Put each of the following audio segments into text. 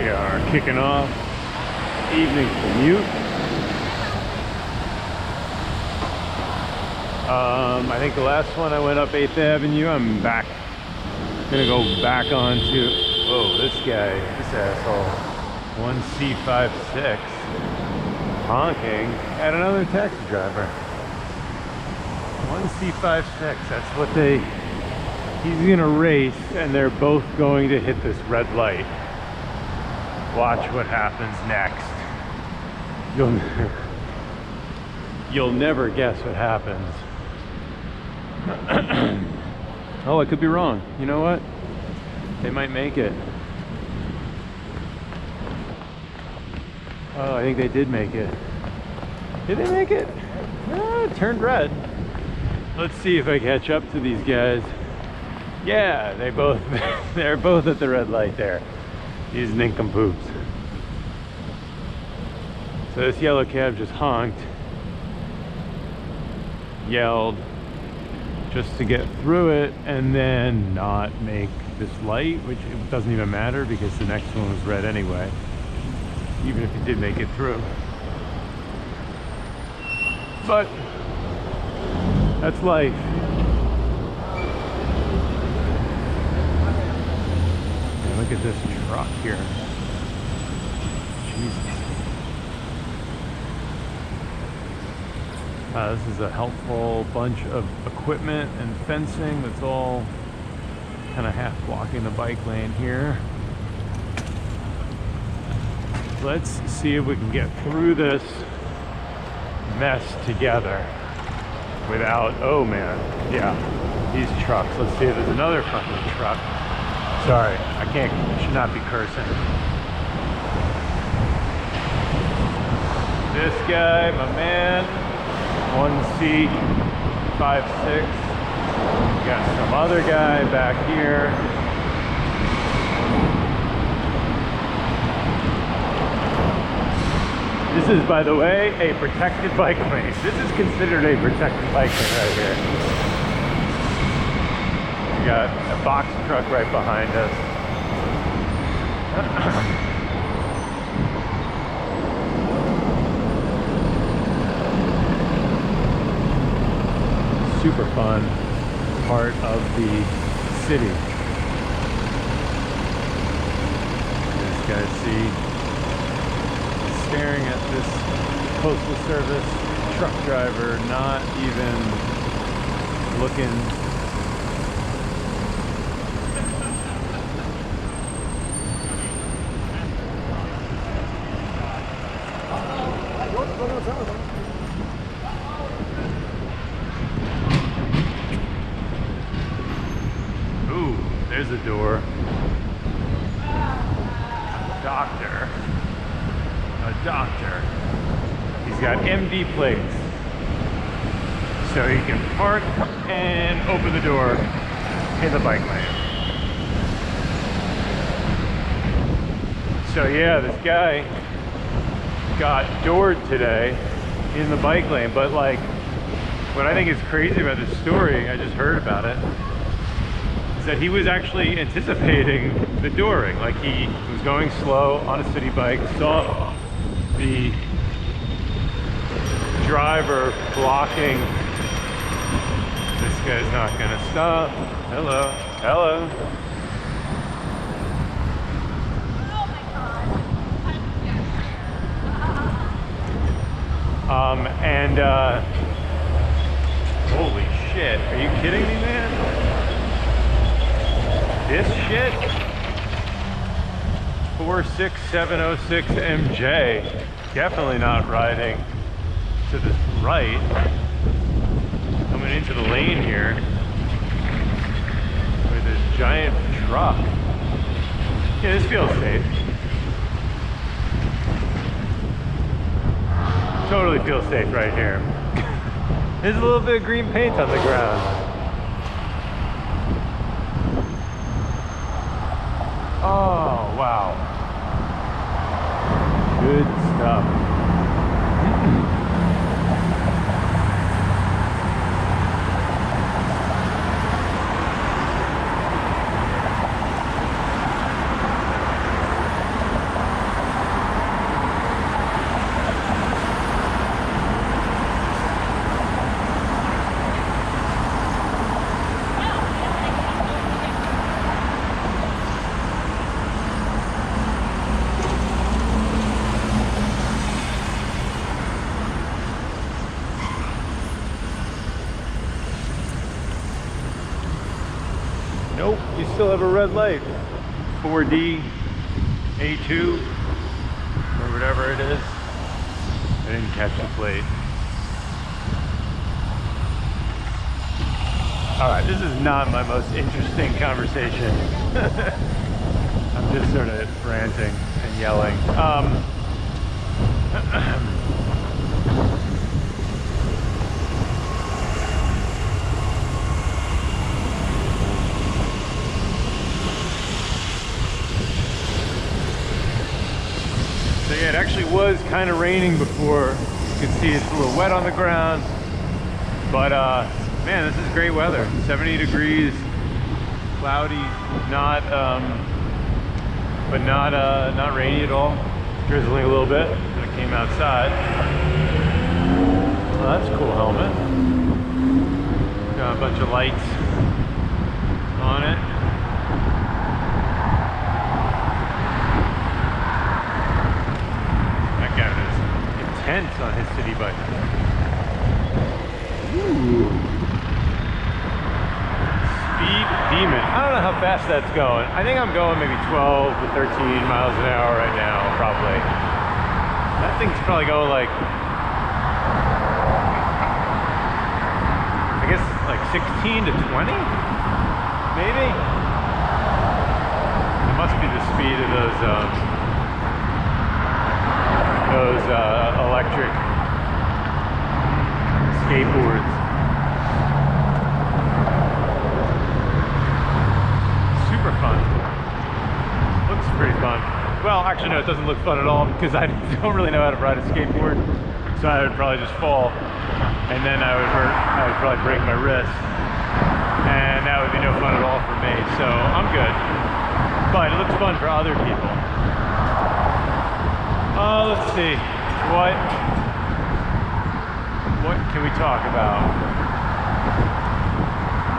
We are kicking off evening commute. I think the last one I went up 8th Avenue. I'm back. Gonna go back onto, whoa, this guy, this asshole. 1C56 honking at another taxi driver. 1C56, that's what he's gonna race, and they're both going to hit this red light. Watch what happens next. You'll never guess what happens. Oh, I could be wrong. You know what? They might make it. Oh, I think they did make it. Did they make it? Ah, it turned red. Let's see if I catch up to these guys. Yeah, they're both at the red light there. These nincompoops. So this yellow cab just honked, yelled, just to get through it and then not make this light, which it doesn't even matter because the next one was red anyway, even if it did make it through. But that's life. And look at this truck here. Jesus. This is a helpful bunch of equipment and fencing that's all kind of half blocking the bike lane here. Let's see if we can get through this mess together without, oh man, yeah, these trucks. Let's see if there's another fucking truck. Sorry, I should not be cursing. This guy, my man. 1C56. Got some other guy back here. This is, by the way, a protected bike lane. This is considered a protected bike lane right here. We got a box truck right behind us. Super fun part of the city. This guy, see, staring at this postal service truck driver, not even looking. There's a door. A doctor. He's got MD plates. So he can park and open the door in the bike lane. So yeah, this guy got doored today in the bike lane, but like, what I think is crazy about this story, I just heard about it, is that he was actually anticipating the dooring. Like, he was going slow on a city bike, saw the driver blocking. This guy's not gonna stop. Hello, hello. Holy shit, are you kidding me, man? This shit? 46706 MJ. Definitely not riding to the right. Coming into the lane here with this giant truck. Yeah, this feels safe. Totally feels safe right here. There's a little bit of green paint on the ground. Oh, wow. Good stuff. Nope, you still have a red light. 4D, A2, or whatever it is. I didn't catch the plate. Alright, this is not my most interesting conversation. I'm just sort of ranting and yelling. So yeah, it actually was kind of raining before. You can see it's a little wet on the ground. But man, this is great weather. 70 degrees, cloudy, but not rainy at all. Drizzling a little bit when I came outside. Well, that's a cool helmet. Got a bunch of lights on it. That guy is intense on his city bike. Ooh. Speed Demon. I don't know how fast that's going. I think I'm going maybe 12 to 13 miles an hour right now, probably. That thing's probably going like, I guess like 16 to 20, maybe? It must be the speed of those electric skateboards. Super fun. Looks pretty fun. Well, actually no, it doesn't look fun at all because I don't really know how to ride a skateboard. So I would probably just fall and then I would probably break my wrist. And that would be no fun at all for me. So I'm good. But it looks fun for other people. Let's see. What can we talk about?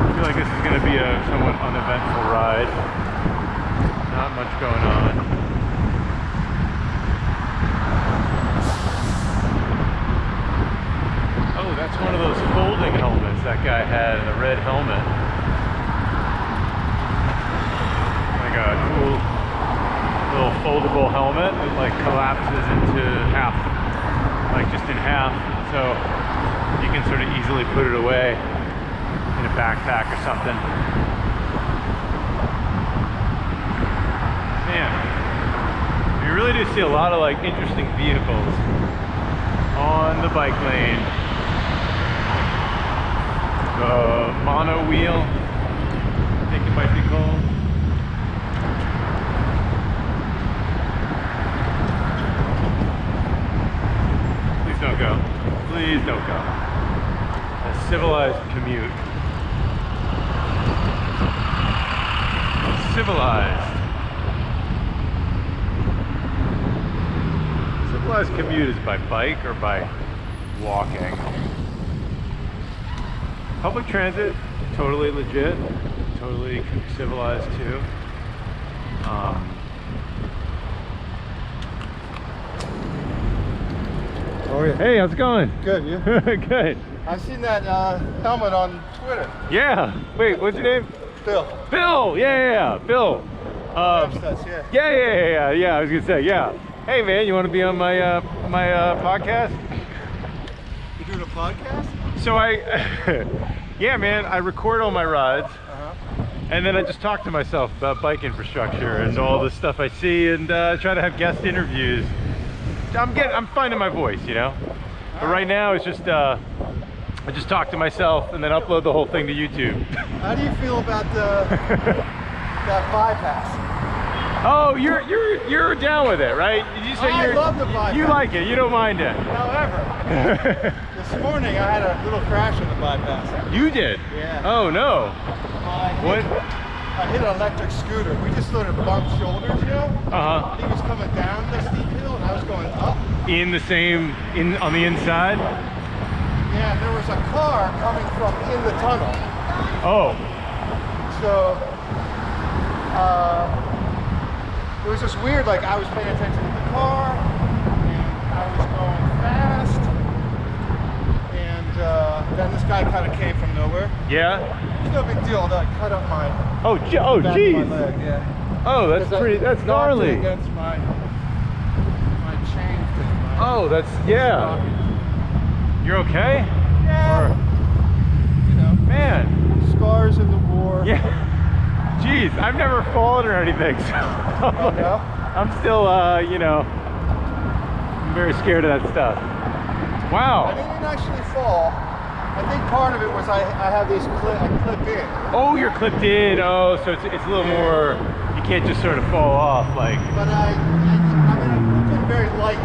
I feel like this is going to be a somewhat uneventful ride. Not much going on. Oh, that's one of those folding helmets that guy had, the red helmet. Like a cool little foldable helmet that like collapses into half, like just in half. So you can sort of easily put it away in a backpack or something. Man, you really do see a lot of like interesting vehicles on the bike lane. The mono wheel, I think it might be called. Please don't go. Please don't go. A civilized commute. Civilized. Civilized commute is by bike or by walking. Public transit, totally legit, totally civilized too. Oh yeah. Hey, how's it going? Good, you? Good. I've seen that helmet on Twitter. Yeah. Wait, what's your name? Bill. Bill. Yeah. Bill. Amstutz, yeah. Yeah. I was gonna say, yeah. Hey, man, you want to be on my podcast? You're doing a podcast? So yeah, man, I record all my rides. And then I just talk to myself about bike infrastructure and all the stuff I see, and try to have guest interviews. I'm finding my voice, you know. But right now it's just I just talk to myself and then upload the whole thing to YouTube. How do you feel about that bypass? Oh, you're down with it, right? Did you say I love the bypass. You like it? You don't mind it? However, this morning I had a little crash on the bypass. You did? Yeah. Oh no. I hit an electric scooter. We just sort of bumped shoulders, you know? He was coming down the steep hill and I was going up. On the inside? Yeah, there was a car coming from in the tunnel. Oh. So, it was just weird, like I was paying attention to the car, and I was going fast, and then this guy kind of came from nowhere. Yeah? no big deal. I cut up my Oh, back of my geez. leg, yeah. Oh, that's Because pretty. I That's knocked it gnarly. against my chain thing. Oh, that's yeah. You're okay? Yeah. You know, Man. scars in the war. Yeah. Jeez, I've never fallen or anything, so Oh, no? I'm still, you know, I'm very scared of that stuff. Wow. I didn't actually fall. I think part of it was I have these I clip in. Oh, you're clipped in. Oh, so it's a little more. You can't just sort of fall off like. But I mean, I've been very light.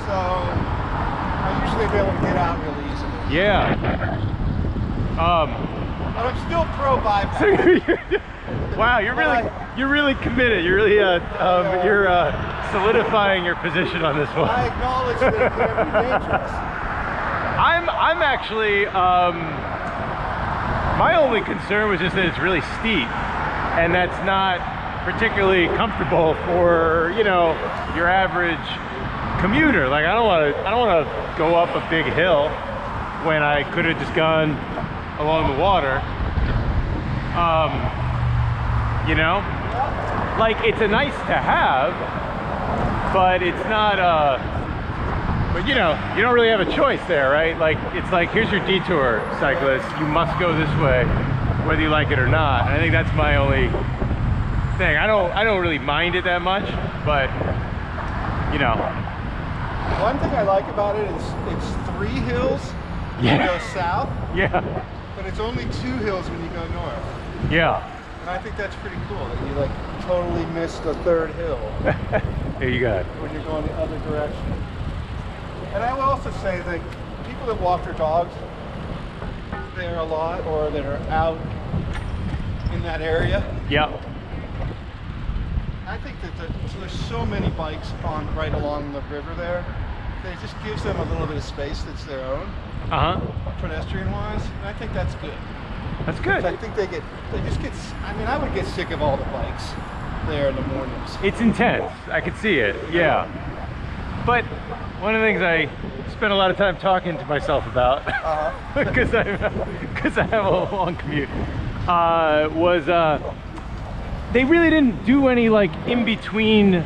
So I usually be able to get out really easily. Yeah. But I'm still pro bypass. Wow, you're really committed. You're really you're solidifying your position on this one. I acknowledge that it can be dangerous. I'm actually my only concern was just that it's really steep, and that's not particularly comfortable for, you know, your average commuter. Like I don't want to go up a big hill when I could have just gone along the water. You know, like it's a nice to have, but it's not but you know, you don't really have a choice there, right? Like it's like, here's your detour, cyclist, you must go this way whether you like it or not. And I think that's my only thing. I don't really mind it that much, but you know, One thing I like about it is it's 3 hills when you go south, yeah, but it's only 2 hills when you go north. yeah. And I think that's pretty cool that you like totally missed the 3rd hill There you go. when you're going the other direction. And I will also say that people that walk their dogs there a lot, or that are out in that area, Yep. I think that there's so many bikes on right along the river there that it just gives them a little bit of space that's their own, pedestrian wise, and I think that's good. That's good. I think they just get, I mean, I would get sick of all the bikes there in the mornings. It's intense. I could see it. Yeah. But one of the things I spent a lot of time talking to myself about, because I have a long commute, was they really didn't do any like in between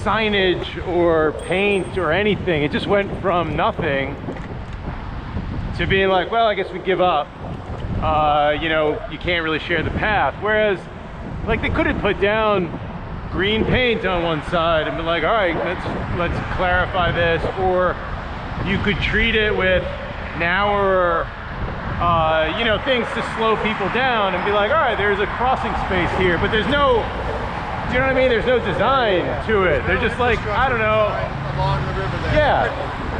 signage or paint or anything. It just went from nothing to being like, well, I guess we give up. You know, you can't really share the path. Whereas, like, they could have put down green paint on one side and been like, all right, let's clarify this. Or you could treat it with narrower, you know, things to slow people down and be like, all right, there's a crossing space here, but there's no, do you know what I mean? There's no design to it. They're just like, I don't know. Along the river there. Yeah.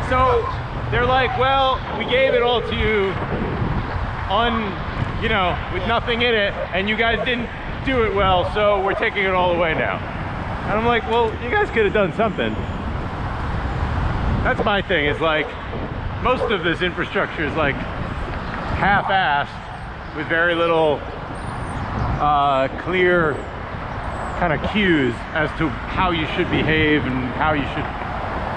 So they're like, well, we gave it all to you you know, with nothing in it, and you guys didn't do it well, so we're taking it all away now. And I'm like, well, you guys could have done something. That's my thing, is like, most of this infrastructure is like half-assed with very little clear kind of cues as to how you should behave and how you should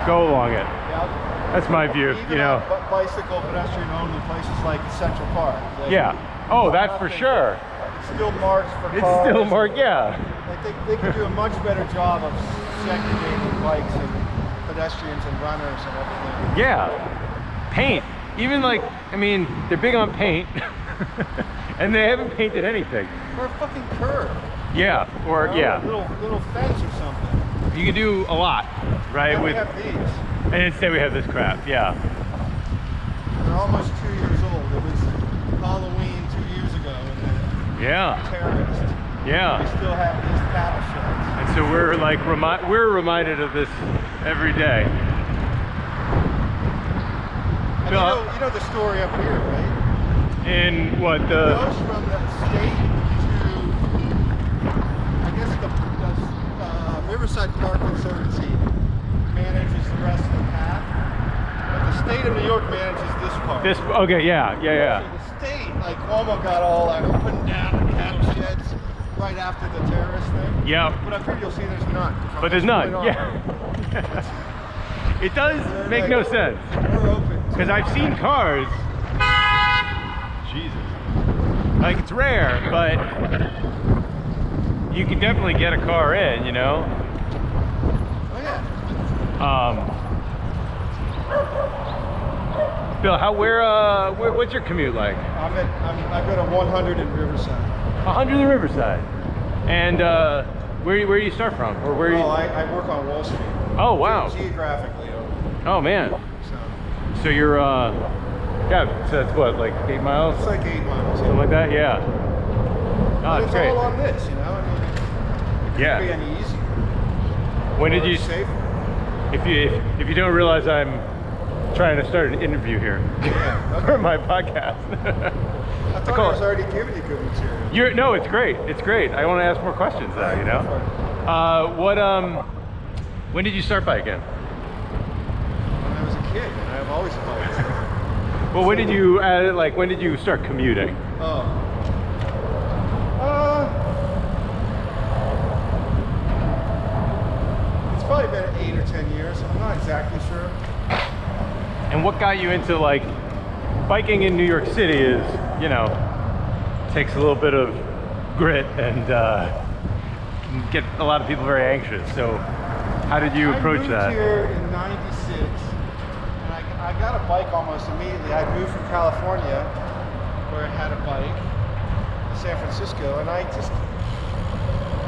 go along it. Yeah. That's my view, Even you know. on bicycle pedestrian only places like Central Park. Yeah. Oh, that's for sure. It's still marked for It's cars. still marked, yeah. Like they could do a much better job of segregating bikes and pedestrians and runners and everything. Yeah. Paint. Even like, I mean, they're big on paint. And they haven't painted anything. Or a fucking curb. Yeah. Or, You know, yeah. Little fence or something. You can do a lot, right? And we With, have these. and instead we have this crap, yeah. They're almost 2 years old. It was Halloween 2 years ago, and the Yeah. terrorist. Yeah. We still have these cattle sheds. And so we're like, we're reminded of this every day. And you know the story up here, right? In what, It the... goes from the state to, I guess, the Riverside Park Conservancy manages the rest of the path, but the state of New York manages this part. This, okay, yeah. So the state, like Cuomo got all that open down the cattle sheds right after the terrorist thing. Yeah. But up here you'll see there's none. But there's none, yeah. It does make no sense. We're open. Because I've seen cars. Jesus. Like, it's rare, but you can definitely get a car in, you know? Oh yeah. Bill, what's your commute like? I've got a 100 in Riverside. 100 in Riverside. And where do you start from? Or where? I work on Wall Street. Oh wow. Geographically. Oh man. So you're yeah. So that's what, like 8 miles? It's like 8 miles. Something like that. Yeah. Oh, it's great. all on this, you know. I mean, it Yeah. couldn't be any easier. When did you? Safer. If you don't realize I'm trying to start an interview here for my podcast. I thought I was already giving you good material. No, it's great. It's great. I want to ask more questions though, you know. When did you start biking? When I was a kid, and I've always biked. Well, when did you start commuting? Oh. It's probably been 8 or 10 years. I'm not exactly sure. And what got you into, like, biking in New York City is, you know, takes a little bit of grit and can get a lot of people very anxious. So how did you approach that? I moved here in '96, and I got a bike almost immediately. I moved from California, where I had a bike, to San Francisco, and I just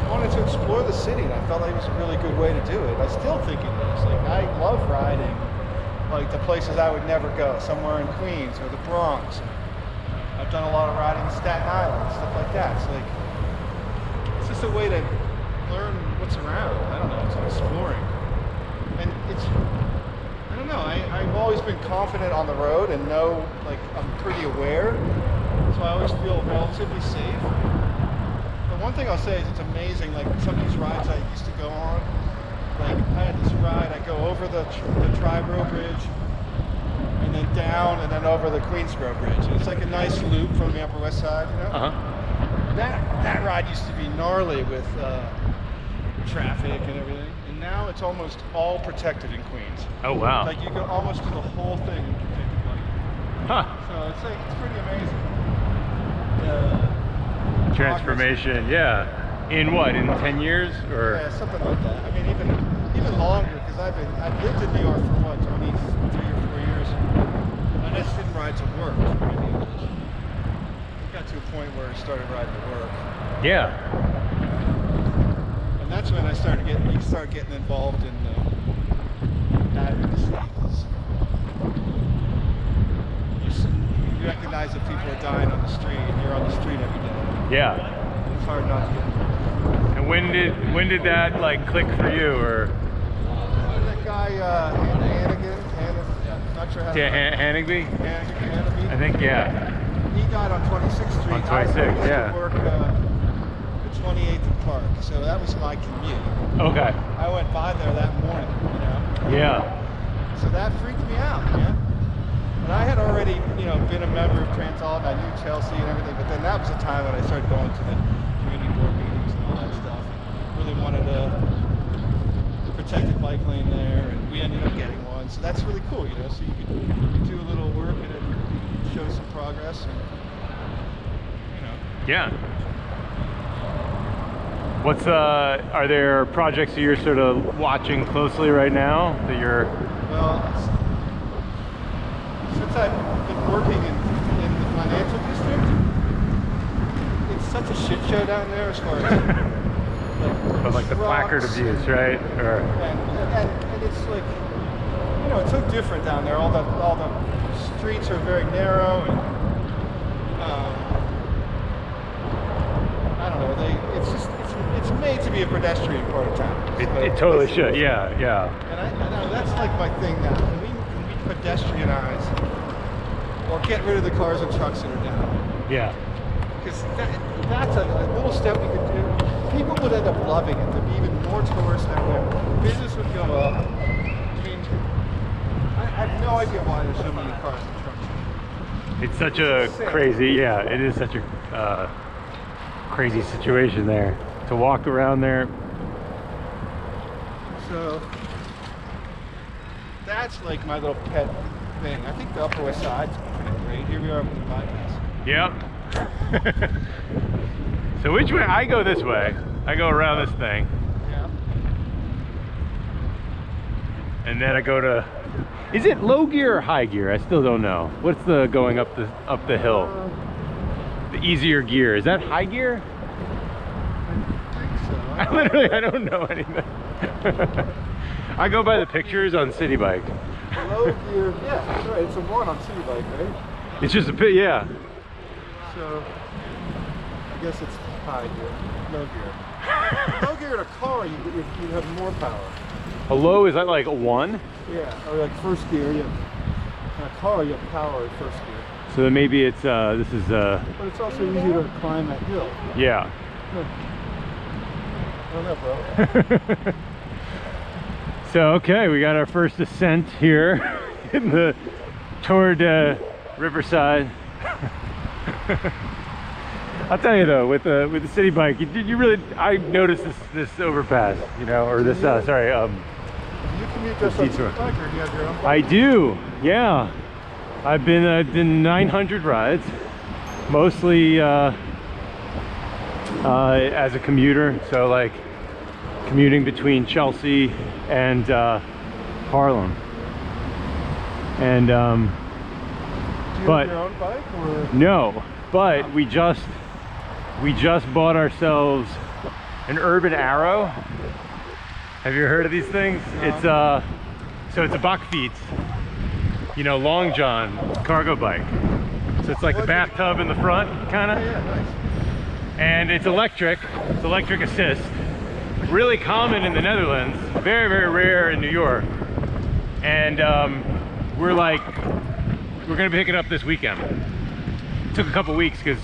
wanted to explore the city, and I felt like it was a really good way to do it. I still think it is. Like, I love riding, like the places I would never go, somewhere in Queens or the Bronx. I've done a lot of riding in Staten Island, stuff like that. It's like, it's just a way to learn what's around. I don't know, it's like exploring. And it's, I don't know, I've always been confident on the road and know, like, I'm pretty aware. So I always feel relatively safe. But one thing I'll say is it's amazing, like some of these rides I used to go on, like I had this ride, I go over the Triborough Bridge, and then down, and then over the Queensboro Bridge. And it's like a nice loop from the Upper West Side, you know? Uh-huh. That ride used to be gnarly with traffic and everything, and now it's almost all protected in Queens. Oh wow. Like you can almost do the whole thing in protected bike. Huh. So it's like, it's pretty amazing. Transformation, yeah. In what? In 10 years or? Yeah, something like that. I mean, even longer, because I've lived in New York for what, 23 or 4 years, and I just didn't ride to work for many years. It got to a point where I started riding to work. Yeah. And that's when I started getting involved in advocacy. You recognize that people are dying on the street, and you're on the street every day. Yeah. It's hard not to get involved. And when did that like click for you, or? That guy Hannigan, not sure how to Hannigan? Hannigan. I think, yeah. He died on 26th Street. On 26th, yeah. I work the 28th and Park, so that was my commute. Okay. I went by there that morning, you know. Yeah. So that freaked me out, man. And I had already, you know, been a member of Transalt. I knew Chelsea and everything, but then that was the time when I started going to the community board meetings and all that stuff. Really wanted a protected bike lane there, and we ended up getting one. So that's really cool, you know. So you could do a little work and then show some progress, and you know. Yeah. Are there projects that you're sort of watching closely right now that you're? Well, since I've been working in the financial district, it's such a shit show down there as far as like the placard abuse, right? Or and it's like, you know, it's so different down there. All the streets are very narrow, and I don't know. It's made to be a pedestrian part of town. It totally should. Yeah, yeah. And I know that's like my thing now. Can we pedestrianize or get rid of the cars and trucks that are down? Yeah. Because that's a little step we could do. People would end up loving it. There'd be even more tourists down there. Business would go up. I mean, I have no idea why there's so many cars and trucks. It's such a crazy, yeah, it is such a crazy situation there. To walk around there. So that's like my little pet thing. I think the Upper West Side's pretty great. Here we are with the bypass. Yep. So which way? I go this way. I go around this thing. Yeah. And then I go to, is it low gear or high gear? I still don't know. What's the going up the hill? The easier gear. Is that high gear? I think so. I don't know anything. I go by the pictures on City Bike. Low gear, yeah, that's right. It's a 1 on city bike, right? It's just a bit, yeah. So, I guess it's high gear, low gear. Low gear in a car, you have more power. A low, is that like a 1? Yeah, or like first gear, in a car, you have power in first gear. So then maybe it's, this is, But it's also easier to climb that hill. yeah. I don't know, bro. So, okay, we got our first ascent here toward Riverside. I'll tell you though, with the City Bike, you really, I noticed this overpass, you know, or this, sorry, You commute just on city bike, or do you have your own bike? I do, yeah. I've been 900 rides, mostly as a commuter, so like commuting between Chelsea and Harlem. And do you have your own bike, or? no, but we just bought ourselves an Urban Arrow. Have you heard of these things? No. It's so it's a Bakfiets, you know, long john cargo bike. So it's like the bathtub in the front, kind of. Yeah, nice. And it's electric assist. Really common in the Netherlands, very, very rare in New York. And we're gonna pick it up this weekend. It took a couple weeks because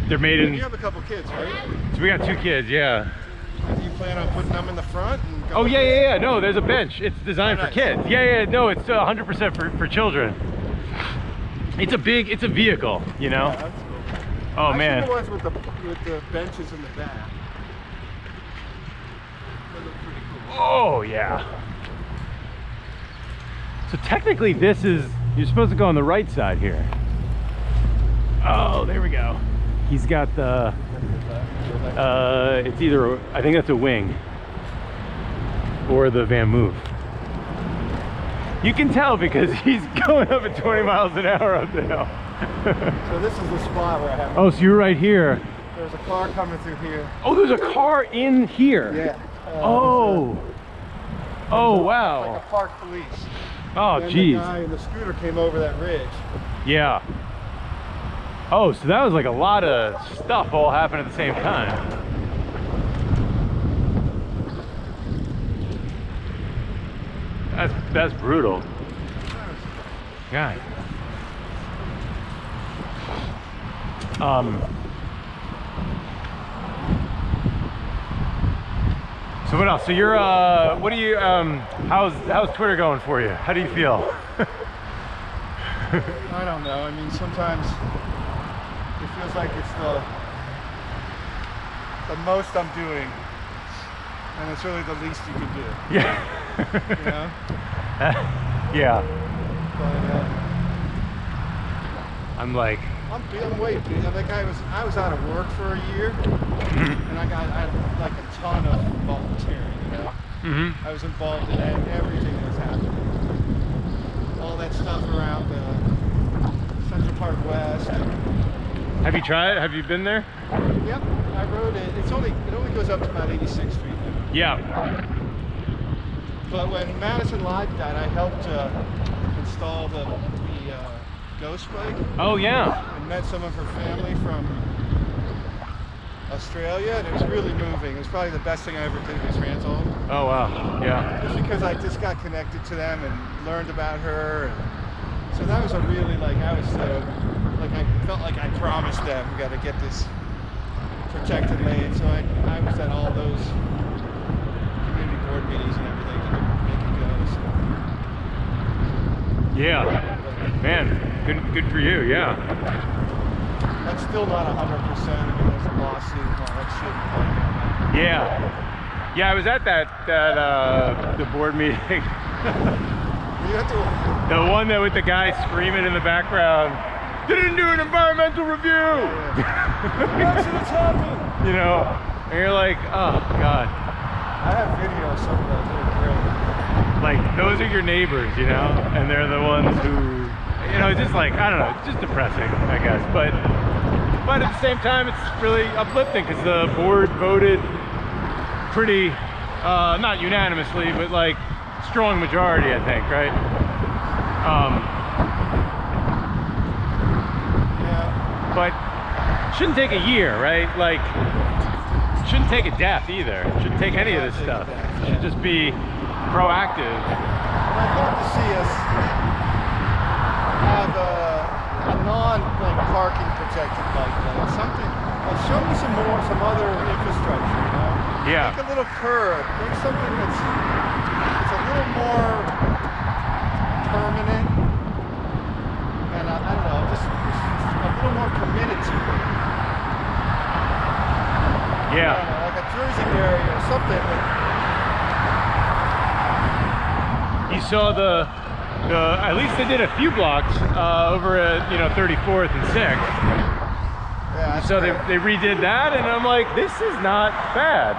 they're made in. You have a couple kids, right? So we got 2 kids, yeah. Do you plan on putting them in the front? And Oh yeah. No, there's a bench. It's designed for nice. kids. Yeah. No, it's 100% for children. It's a vehicle, you know. Yeah, that's cool. Oh I've man. seen the ones with the benches in the back. They look pretty cool. Oh yeah. So technically you're supposed to go on the right side here. Oh, there we go. He's got the, it's either, I think that's a wing or the Van Move. You can tell because he's going up at 20 miles an hour up the hill. So this is the spot where I have. Oh, so you're right here. There's a car coming through here. Oh, there's a car in here. Yeah. Oh. Oh, wow. Like a park police. Oh, And geez. the guy in the scooter came over that ridge. Yeah. Oh, so that was like a lot of stuff all happened at the same time. That's brutal. God. So what else? So you're what do you how's Twitter going for you? How do you feel? I don't know. I mean, sometimes it feels like it's the most I'm doing, and it's really the least you can do. Yeah. You know? Yeah. But I'm like, I'm feeling weight, dude. Like I was out of work for a year, and I had like a ton of volunteering. You know? I was involved in everything that was happening. All that stuff around Central Park West. have you tried? Have you been there? Yep, I rode it. It only goes up to about 86th Street now. Yeah. But when Madison Live died, I helped install the ghost bike. Oh yeah. And met some of her family from Australia, and it was really moving. It was probably the best thing I ever did was Ransom. Oh wow. Yeah. Just because I just got connected to them and learned about her, and so that was a really I felt like I promised them we got to get this protected lane. So I was at all those community board meetings and everything to make it go. So. Yeah. Man, good for you. Yeah. That's still not 100%. I mean, there's a lawsuit and all that shit. Yeah. Yeah, I was at that the board meeting. You have to. The one that with the guy screaming in the background. didn't do an environmental review. Accidents happen. You know, and you're like, oh God. I have videos of those. Like, those are your neighbors, you know, and they're the ones who, you know, it's just like, I don't know, it's just depressing, I guess. But at the same time, it's really uplifting because the board voted pretty, not unanimously, but like strong majority, I think, right? Yeah. But shouldn't take a year, right? Like, shouldn't take a death either. Shouldn't take any of this stuff. It should just be proactive. I'd love to see us have a non-parking protected bike lane. Something. Show me some other infrastructure. You know. Yeah. Make a little curb. Make something that's a little more permanent. And I don't know, just a little more committed to it. Yeah. I don't know, like a Jersey area or something. You saw the at least they did a few blocks over at, you know, 34th and 6th. Yeah, so they redid that, and I'm like, this is not bad.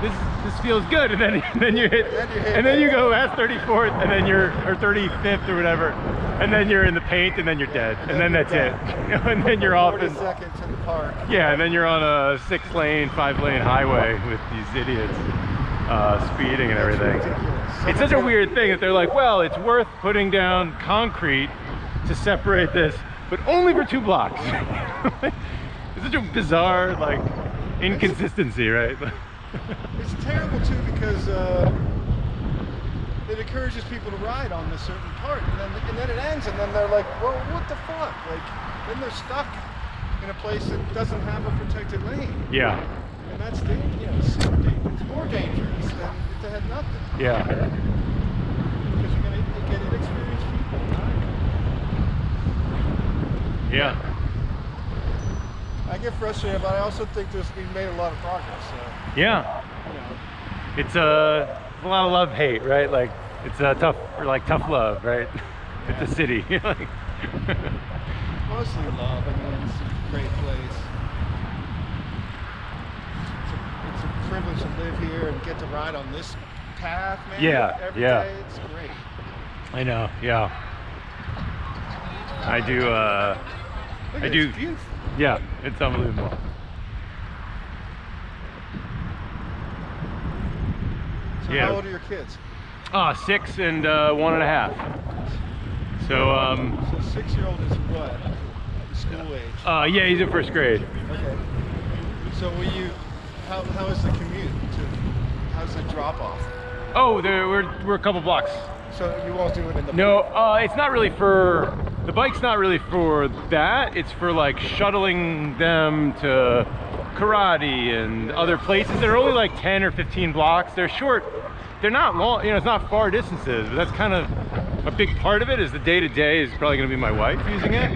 This feels good. And then you hit, and then you go past 34th, and then or 35th or whatever, and then you're in the paint, and then you're dead, and then that's it. And then you're off in 40 seconds in the park. Yeah, and then you're on a 6-lane, 5-lane highway with these idiots speeding and everything. It's such a weird thing that they're like, well, it's worth putting down concrete to separate this, but only for 2 blocks. It's such a bizarre, like, inconsistency, right? It's terrible too because it encourages people to ride on this certain part, and then it ends, and then they're like, well, what the fuck? Like, then they're stuck in a place that doesn't have a protected lane. Yeah. And that's dangerous. You know, it's more dangerous than if they had nothing. Yeah. Because you're going to get inexperienced people, right? Yeah. I get frustrated, but I also think we've made a lot of progress. So, Yeah. you know. It's a lot of love-hate, right? Like, it's a tough love, right? Yeah. It's a city. Like, Mostly love. I mean, it's a great place. It's a privilege to live here and get to ride on this path, man. Yeah, every yeah. day. It's great. I know, yeah. I do, Look at it, it's beautiful. Yeah, it's unbelievable. So Yeah. how old are your kids? 6 and 1.5. So, So 6-year-old is what? School age. yeah, he's in 1st grade. Okay. So how is the commute how's the drop off? Oh, we're a couple blocks. So you won't do it in the No, it's not really the bike's not really for that. It's for like shuttling them to karate and other places. They're only like 10 or 15 blocks. They're short. They're not long, you know, it's not far distances, but that's kind of a big part of it. Is the day-to-day is probably going to be my wife using it.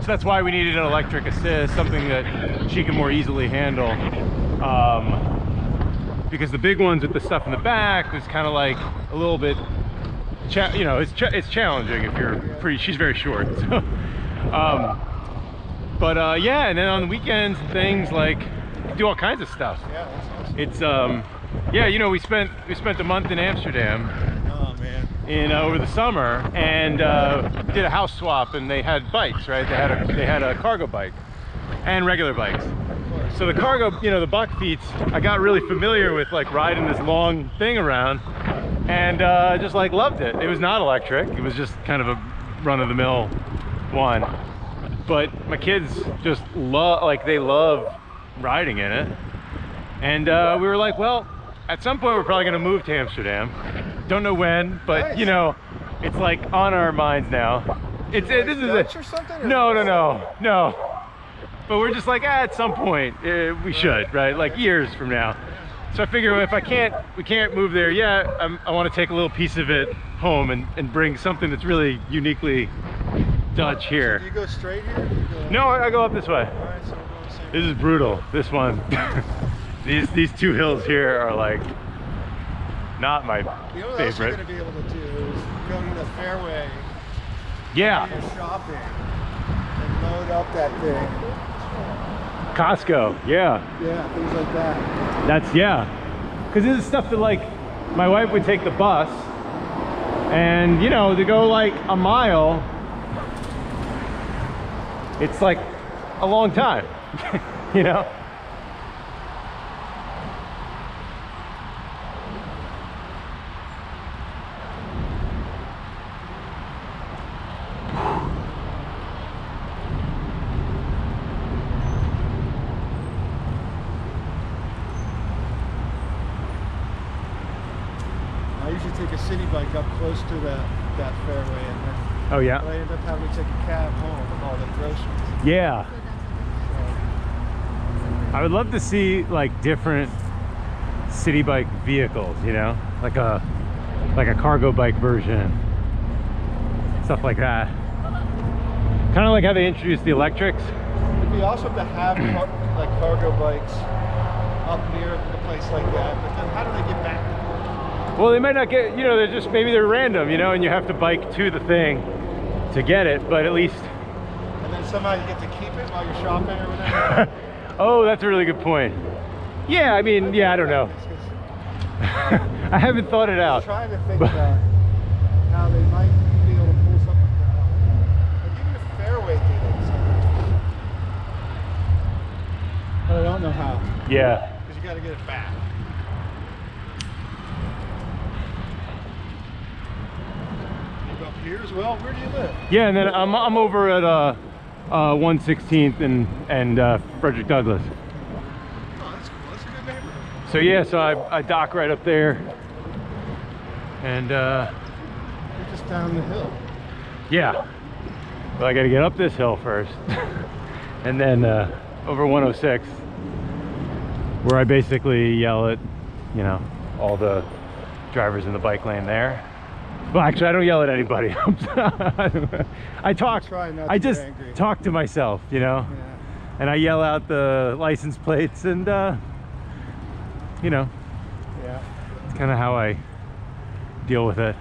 So that's why we needed an electric assist, something that she can more easily handle. Because the big ones with the stuff in the back was kind of like a little bit, you know, it's challenging if you're she's very short. So, yeah, and then on the weekends and things, like, do all kinds of stuff. Yeah, that's awesome. It's yeah, you know, we spent a month in Amsterdam. Oh man. Over the summer, and did a house swap, and they had bikes, right? They had a cargo bike and regular bikes. So the cargo, you know, the buck feets, I got really familiar with like riding this long thing around, and just like loved it. It was not electric, it was just kind of a run-of-the-mill one, but my kids just they love riding in it. And we were like, well, at some point we're probably going to move to Amsterdam. Don't know when, but Nice. you know, it's like on our minds now. This is Dutch or something? Or no. But we're just like, at some point we should, right? Like years from now. So I figure if we can't move there yet, I want to take a little piece of it home and bring something that's really uniquely Dutch here. So do you go straight here? Or do you go... No, I go up this way. All right, so we're going the same This is brutal, this one. These 2 hills here are like not my You know what else you're favorite. going to be able to do is go to the fairway. Yeah. Do your shopping. load up that thing. Costco, yeah. Yeah, things like that. That's, yeah. Because this is stuff that, like, my wife would take the bus, and, you know, to go like a mile, it's like a long time, you know? I usually take a city bike up close to that fairway, and then Oh, yeah? I end up having to take a cab home with all the groceries. Yeah. I would love to see like different city bike vehicles, you know, like a cargo bike version, stuff like that. Kind of like how they introduced the electrics. It'd be awesome to have like cargo bikes up near a place like that, but then how do they get back? Well, they might not get, you know, they're just, maybe they're random, you know, and you have to bike to the thing to get it, but at least. And then somehow you get to keep it while you're shopping or whatever. Oh, that's a really good point. Yeah, I mean, yeah, I don't know. I haven't thought it out. I'm trying to think about how they might be able to pull something like that off. Like even if Fairway did it, but I don't know how. Yeah. Because you got to get it back. You go up here as well. Where do you live? Yeah, and then I'm over at 116th and Frederick Douglass. Oh, that's cool. That's a good neighborhood. So yeah, so I dock right up there, and You're just down the hill. yeah. Well, I got to get up this hill first, and then over 106, where I basically yell at, you know, all the drivers in the bike lane there. Well, actually, I don't yell at anybody. I talk. Try not to I get just angry. talk to myself, you know, Yeah. and I yell out the license plates, and you know, Yeah. it's kind of how I deal with it.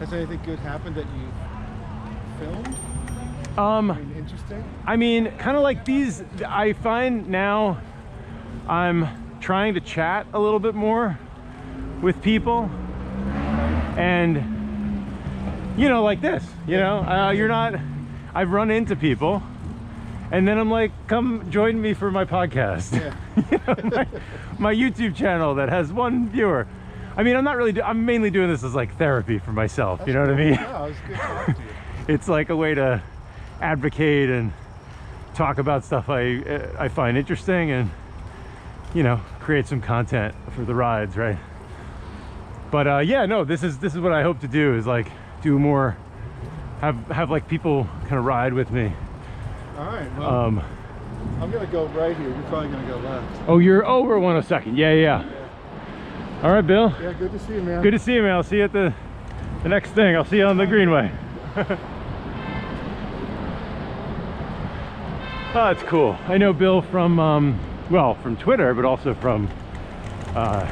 Has anything good happened that you filmed? I mean, interesting. I mean, kind of like these, I find now I'm trying to chat a little bit more with people, and you know, like this, you know, you're not, I've run into people, and then I'm like, come join me for my podcast. Yeah. You know, my YouTube channel that has 1 viewer. I mean, I'm not really, I'm mainly doing this as like therapy for myself. That's You know what I cool. mean? No, it was good talking to you. It's like a way to advocate and talk about stuff I find interesting, and you know, create some content for the rides, right? But yeah, no, this is what I hope to do, is like do more, have like people kind of ride with me. All right. Well, I'm gonna go right here. You're probably gonna go left. Oh, you're over 102nd. Yeah. All right, Bill. Yeah. Good to see you, man. Good to see you, man. I'll see you at the next thing. I'll see you on the Greenway. Oh, that's cool. I know Bill from, well, from Twitter, but also from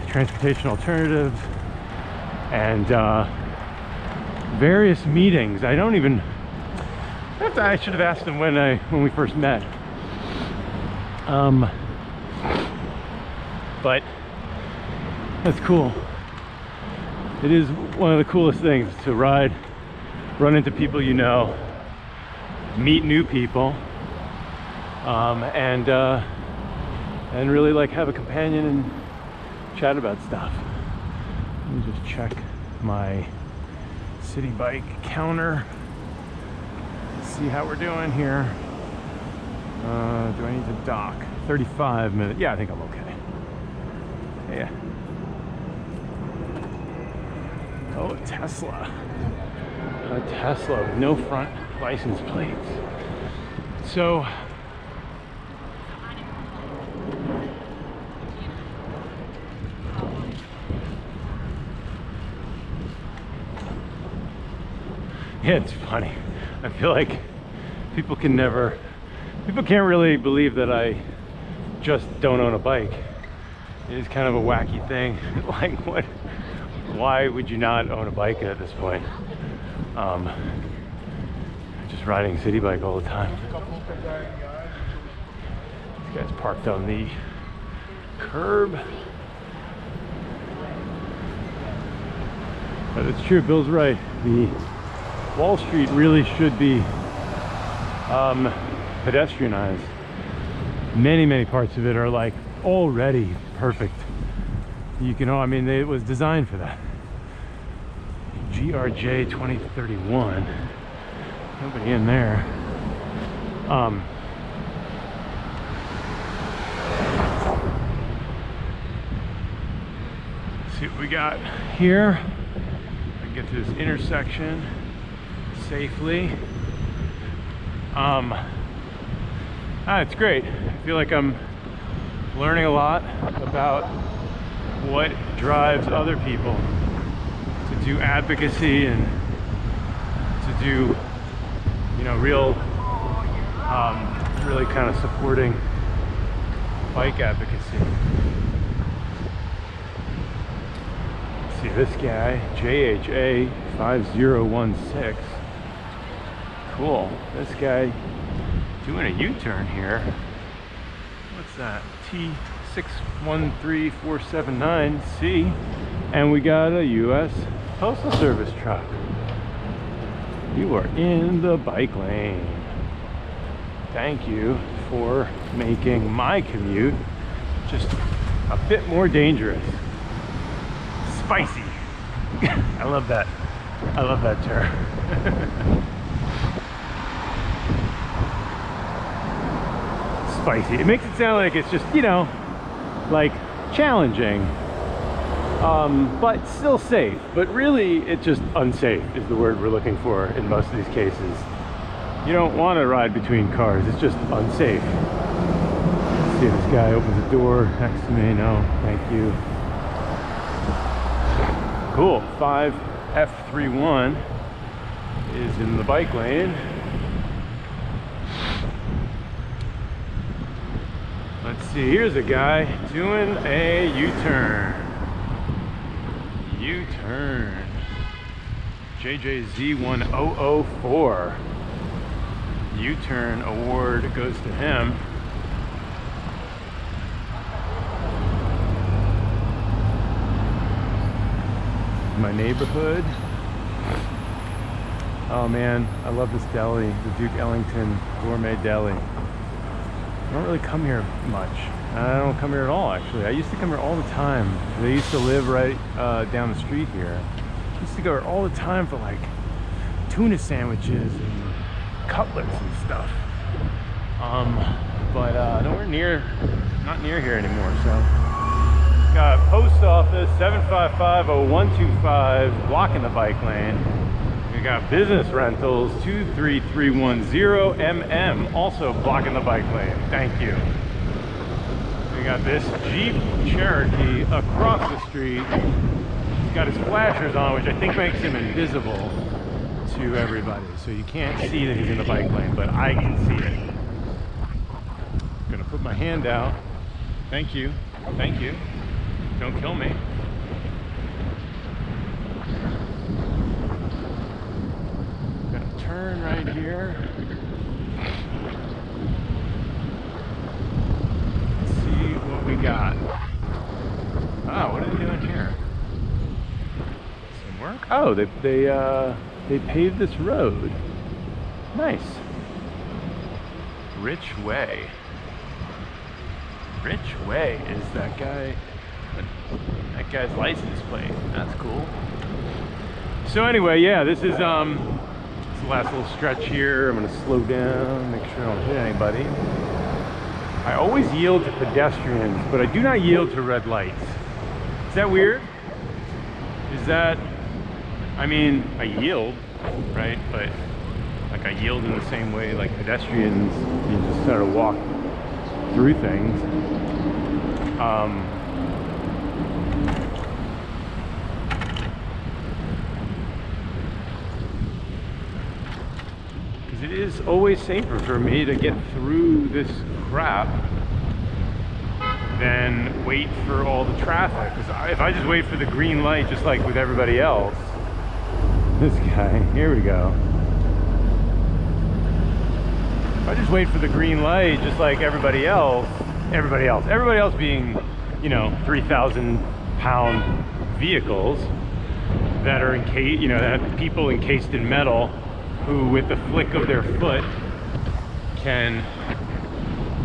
Transportation Alternatives and various meetings. I don't even, I should have asked him when we first met. But that's cool. It is one of the coolest things to run into people you know, meet new people, and really like have a companion and chat about stuff. Let me just check my city bike counter, see how we're doing here. Do I need to dock? 35 minutes. Yeah, I think I'm okay. Yeah. Oh, a Tesla. A Tesla with no front license plates. So yeah, it's funny. I feel like people can't really believe that I just don't own a bike. It is kind of a wacky thing. Like, why would you not own a bike at this point? I just just riding city bike all the time. This guy's parked on the curb. But it's true, Bill's right. The Wall Street really should be pedestrianized. Many parts of it are like already perfect. You can, I mean, it was designed for that. GRJ 2031. Nobody in there. Let's see what we got here. I can get to this intersection safely. It's great. I feel like I'm learning a lot about what drives other people to do advocacy and to do, you know, really kind of supporting bike advocacy. Let's see, this guy, JHA 5016. Cool. This guy doing a U-turn here. What's that? T613479C. And we got a U.S. Postal Service truck. You are in the bike lane. Thank you for making my commute just a bit more dangerous. Spicy. I love that. I love that term. Spicy. It makes it sound like it's just, you know, like challenging, but still safe. But really, it's just unsafe is the word we're looking for in most of these cases. You don't want to ride between cars. It's just unsafe. Let's see, this guy opens the door next to me. No, thank you. Cool. 5F31 is in the bike lane. Let's see, here's a guy doing a U-turn. U-turn. JJZ1004. U-turn award goes to him. My neighborhood. Oh man, I love this deli, the Duke Ellington Gourmet Deli. I don't really come here much. I don't come here at all, actually. I used to come here all the time. They used to live right down the street here. I used to go here all the time for like tuna sandwiches and cutlets and stuff. But nowhere near, not near here anymore. So got post office 7550125 blocking the bike lane. We got business rentals 23310 also blocking the bike lane. Thank you. We got this Jeep Cherokee across the street. He's got his flashers on, which I think makes him invisible to everybody. So you can't see that he's in the bike lane, but I can see it. I'm gonna put my hand out. Thank you. Thank you. Don't kill me. Gonna turn right here. Let's see what we got. Oh, what are they doing here? Some work? Oh, they paved this road. Nice. Rich Way. Rich Way is that guy. That guy's license plate. That's cool. So anyway, yeah, this is the last little stretch here. I'm gonna slow down, make sure I don't hit anybody. I always yield to pedestrians, but I do not yield to red lights. Is that weird? Is that, I mean, I yield, right? But like I yield in the same way like pedestrians, you just sort of walk through things. It is always safer for me to get through this crap than wait for all the traffic. Because if I just wait for the green light, just like with everybody else, this guy, here we go. I just wait for the green light, just like everybody else being, you know, 3,000-pound vehicles that are encased, you know, that have people encased in metal who, with the flick of their foot, can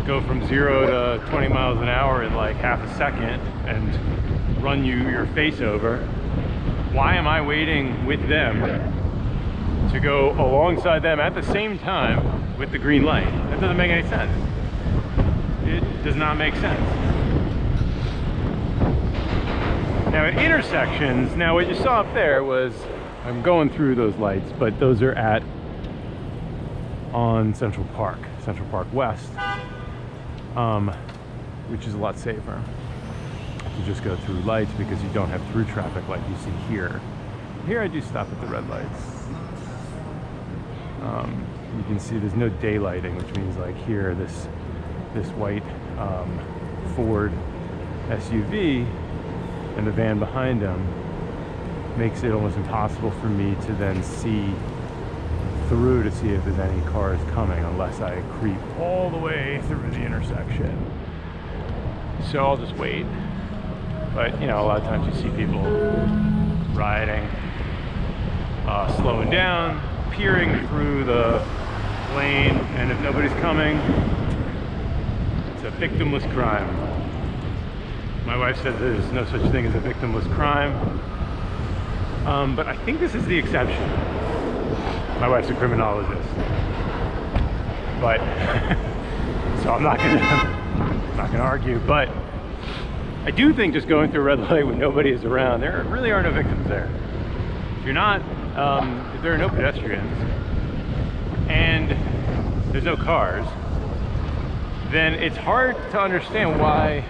go from 0 to 20 miles an hour in like half a second and run your face over. Why am I waiting with them to go alongside them at the same time with the green light? That doesn't make any sense. It does not make sense. Now at intersections, now what you saw up there was, I'm going through those lights, but those are on Central Park West, which is a lot safer to just go through lights because you don't have through traffic like you see here. Here I do stop at the red lights. You can see there's no daylighting, which means like here, this white Ford SUV and the van behind him makes it almost impossible for me to then see through to see if there's any cars coming unless I creep all the way through the intersection. So I'll just wait. But you know, a lot of times you see people riding, slowing down, peering through the lane, and if nobody's coming, it's a victimless crime. My wife says there's no such thing as a victimless crime, but I think this is the exception. My wife's a criminologist, but so I'm not gonna argue. But I do think just going through a red light when nobody is around, there really are no victims there. If you're not, if there are no pedestrians and there's no cars, then it's hard to understand why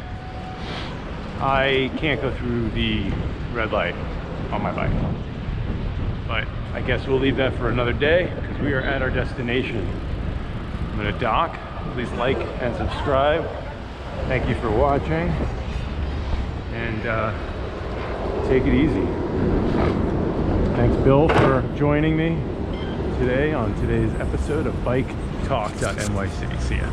I can't go through the red light on my bike. But I guess we'll leave that for another day because we are at our destination. I'm gonna dock. Please like and subscribe. Thank you for watching, and take it easy. Thanks, Bill, for joining me today on today's episode of bike talk.nyc. See ya.